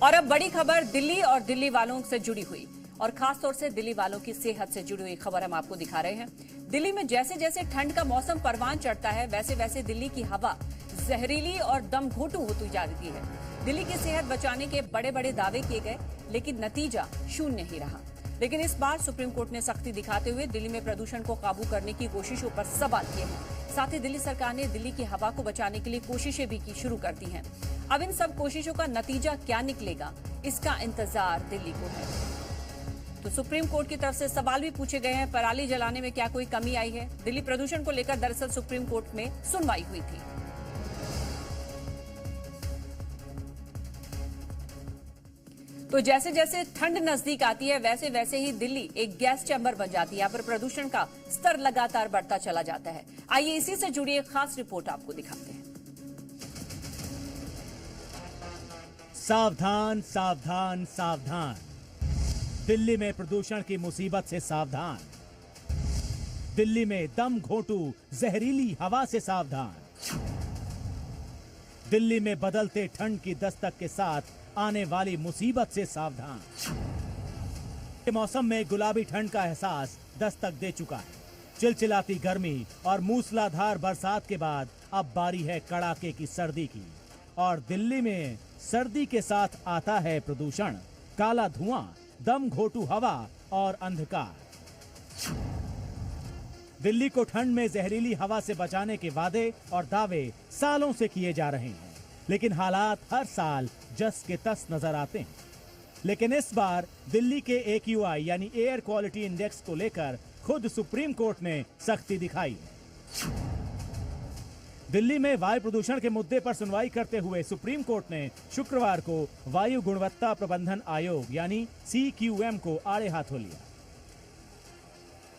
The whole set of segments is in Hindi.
और अब बड़ी खबर दिल्ली और दिल्ली वालों से जुड़ी हुई और खासतौर से दिल्ली वालों की सेहत से जुड़ी हुई खबर हम आपको दिखा रहे हैं। दिल्ली में जैसे जैसे ठंड का मौसम परवान चढ़ता है वैसे वैसे दिल्ली की हवा जहरीली और दम घोटू होती जा रही है। दिल्ली की सेहत बचाने के बड़े बड़े दावे किए गए लेकिन नतीजा शून्य ही रहा। लेकिन इस बार सुप्रीम कोर्ट ने सख्ती दिखाते हुए दिल्ली में प्रदूषण को काबू करने की कोशिशों पर सवाल किए हैं। साथ ही दिल्ली सरकार ने दिल्ली की हवा को बचाने के लिए कोशिशें भी की शुरू कर दी हैं। अब इन सब कोशिशों का नतीजा क्या निकलेगा, इसका इंतजार दिल्ली को है। तो सुप्रीम कोर्ट की तरफ से सवाल भी पूछे गए हैं। पराली जलाने में क्या कोई कमी आई है? दिल्ली प्रदूषण को लेकर दरअसल सुप्रीम कोर्ट में सुनवाई हुई थी। तो जैसे जैसे ठंड नजदीक आती है वैसे वैसे ही दिल्ली एक गैस चैम्बर बन जाती है। यहाँ पर प्रदूषण का स्तर लगातार बढ़ता चला जाता है। आइए इसी से जुड़ी एक खास रिपोर्ट आपको दिखाते हैं। सावधान सावधान सावधान, दिल्ली में प्रदूषण की मुसीबत से सावधान। दिल्ली में दम घोंटू जहरीली हवा से सावधान। दिल्ली में बदलते ठंड की दस्तक के साथ आने वाली मुसीबत से सावधान। के मौसम में गुलाबी ठंड का एहसास दस्तक दे चुका है। चिलचिलाती गर्मी और मूसलाधार बरसात के बाद अब बारी है कड़ाके की सर्दी की। और दिल्ली में सर्दी के साथ आता है प्रदूषण, काला धुआं, दम घोटू हवा और अंधकार। दिल्ली को ठंड में जहरीली हवा से बचाने के वादे और दावे सालों से किए जा रहे हैं, लेकिन हालात हर साल जस के तस नजर आते हैं। लेकिन इस बार दिल्ली के AQI यानी एयर क्वालिटी इंडेक्स को लेकर खुद सुप्रीम कोर्ट ने सख्ती दिखाई है। दिल्ली में वायु प्रदूषण के मुद्दे पर सुनवाई करते हुए सुप्रीम कोर्ट ने शुक्रवार को वायु गुणवत्ता प्रबंधन आयोग यानी CQM को आड़े हाथों लिया।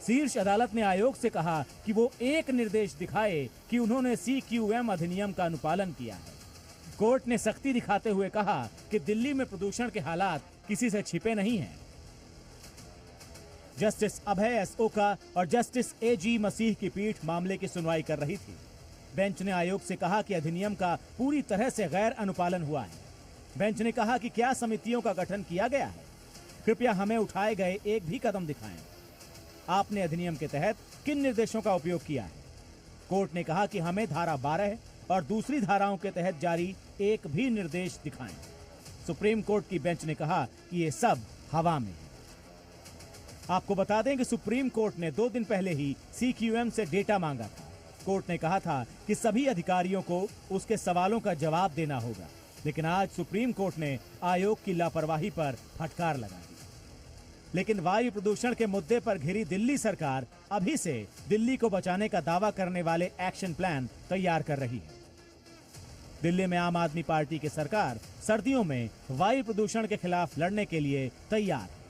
शीर्ष अदालत ने आयोग से कहा कि वो एक निर्देश दिखाए कि उन्होंने CQM अधिनियम का अनुपालन किया है। कोर्ट ने सख्ती दिखाते हुए कहा कि दिल्ली में प्रदूषण के हालात किसी से छिपे नहीं हैं। जस्टिस अभय S. ओका और जस्टिस AG मसीह की पीठ मामले की सुनवाई कर रही थी। बेंच ने आयोग से कहा कि अधिनियम का पूरी तरह से गैर अनुपालन हुआ है। बेंच ने कहा कि क्या समितियों का गठन किया गया है? कृपया हमें उठाए गए एक भी कदम दिखाएं। आपने अधिनियम के तहत किन निर्देशों का उपयोग किया है? कोर्ट ने कहा कि हमें धारा 12 और दूसरी धाराओं के तहत जारी एक भी निर्देश दिखाएं। सुप्रीम कोर्ट की बेंच ने कहा कि ये सब हवा में है। आपको बता दें कि सुप्रीम कोर्ट ने 2 दिन पहले ही CQM से डेटा मांगा था। कोर्ट ने कहा था कि सभी अधिकारियों को उसके सवालों का जवाब देना होगा, लेकिन आज सुप्रीम कोर्ट ने आयोग की लापरवाही पर फटकार लगा दी। लेकिन वायु प्रदूषण के मुद्दे पर घिरी दिल्ली सरकार अभी से दिल्ली को बचाने का दावा करने वाले एक्शन प्लान तैयार कर रही है। दिल्ली में आम आदमी पार्टी की सरकार सर्दियों में वायु प्रदूषण के खिलाफ लड़ने के लिए तैयार है।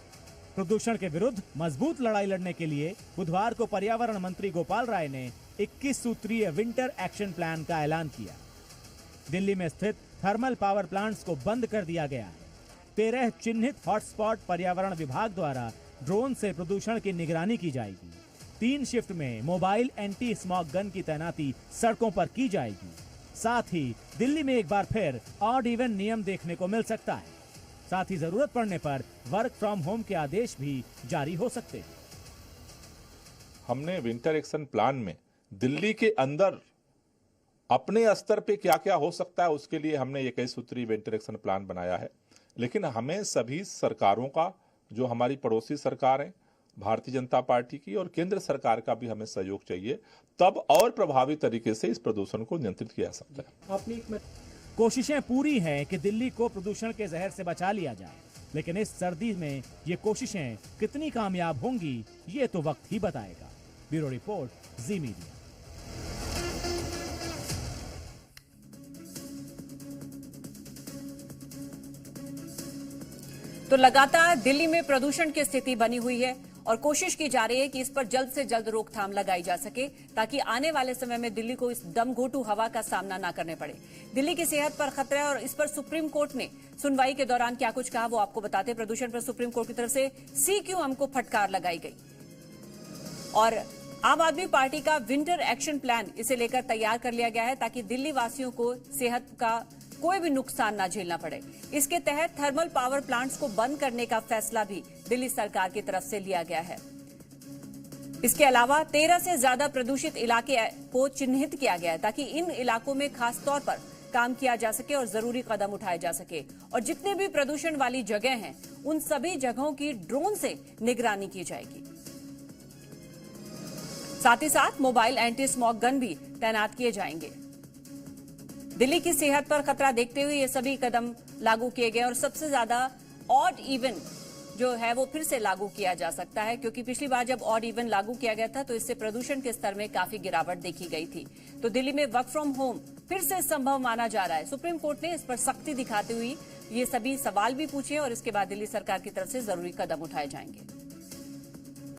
प्रदूषण के विरुद्ध मजबूत लड़ाई लड़ने के लिए बुधवार को पर्यावरण मंत्री गोपाल राय ने 21 सूत्रीय विंटर एक्शन प्लान का ऐलान किया। दिल्ली में स्थित थर्मल पावर प्लांट्स को बंद कर दिया गया है। 13 चिन्हित हॉटस्पॉट पर्यावरण विभाग द्वारा ड्रोन से प्रदूषण की निगरानी की जाएगी। 3 शिफ्ट में मोबाइल एंटी स्मॉग गन की तैनाती सड़कों पर की जाएगी। साथ ही दिल्ली में एक बार फिर ऑड इवन नियम देखने को मिल सकता है। साथ ही जरूरत पड़ने पर वर्क फ्रॉम होम के आदेश भी जारी हो सकते हैं। हमने विंटर एक्शन प्लान में दिल्ली के अंदर अपने स्तर पे क्या क्या हो सकता है उसके लिए हमने 21 सूत्री विंटर एक्शन प्लान बनाया है। लेकिन हमें सभी सरकारों का, जो हमारी पड़ोसी सरकार है, भारतीय जनता पार्टी की और केंद्र सरकार का भी हमें सहयोग चाहिए, तब और प्रभावी तरीके से इस प्रदूषण को नियंत्रित किया जा सकता है। कोशिशें पूरी हैं कि दिल्ली को प्रदूषण के जहर से बचा लिया जाए, लेकिन इस सर्दी में ये कोशिशें कितनी कामयाब होंगी ये तो वक्त ही बताएगा। ब्यूरो रिपोर्ट, जी मीडिया। तो लगातार दिल्ली में प्रदूषण की स्थिति बनी हुई है और कोशिश की जा रही है कि इस पर जल्द से जल्द रोकथाम लगाई जा सके ताकि आने वाले समय में दिल्ली को इस दमघोटू हवा का सामना ना करने पड़े। दिल्ली की सेहत पर खतरा है और इस पर सुप्रीम कोर्ट ने सुनवाई के दौरान क्या कुछ कहा वो आपको बताते हैं। प्रदूषण पर सुप्रीम कोर्ट की तरफ से CQM को फटकार लगाई गई और आम आदमी पार्टी का विंटर एक्शन प्लान इसे लेकर तैयार कर लिया गया है ताकि दिल्ली वासियों को सेहत का कोई भी नुकसान ना झेलना पड़े। इसके तहत थर्मल पावर प्लांट्स को बंद करने का फैसला भी दिल्ली सरकार की तरफ से लिया गया है। इसके अलावा 13 से ज्यादा प्रदूषित इलाके को चिन्हित किया गया है ताकि इन इलाकों में खास तौर पर काम किया जा सके और जरूरी कदम उठाए जा सके। और जितने भी प्रदूषण वाली जगह हैं, उन सभी जगहों की ड्रोन से निगरानी की जाएगी। साथ ही साथ मोबाइल एंटी स्मॉग गन भी तैनात किए जाएंगे। दिल्ली की सेहत पर खतरा देखते हुए ये सभी कदम लागू किए गए और सबसे ज्यादा ऑड इवन जो है वो फिर से लागू किया जा सकता है, क्योंकि पिछली बार जब ऑड इवन लागू किया गया था तो इससे प्रदूषण के स्तर में काफी गिरावट देखी गई थी। तो दिल्ली में वर्क फ्रॉम होम फिर से संभव माना जा रहा है। सुप्रीम कोर्ट ने इस पर सख्ती दिखाते हुए ये सभी सवाल भी पूछे और इसके बाद दिल्ली सरकार की तरफ से जरूरी कदम उठाए जाएंगे।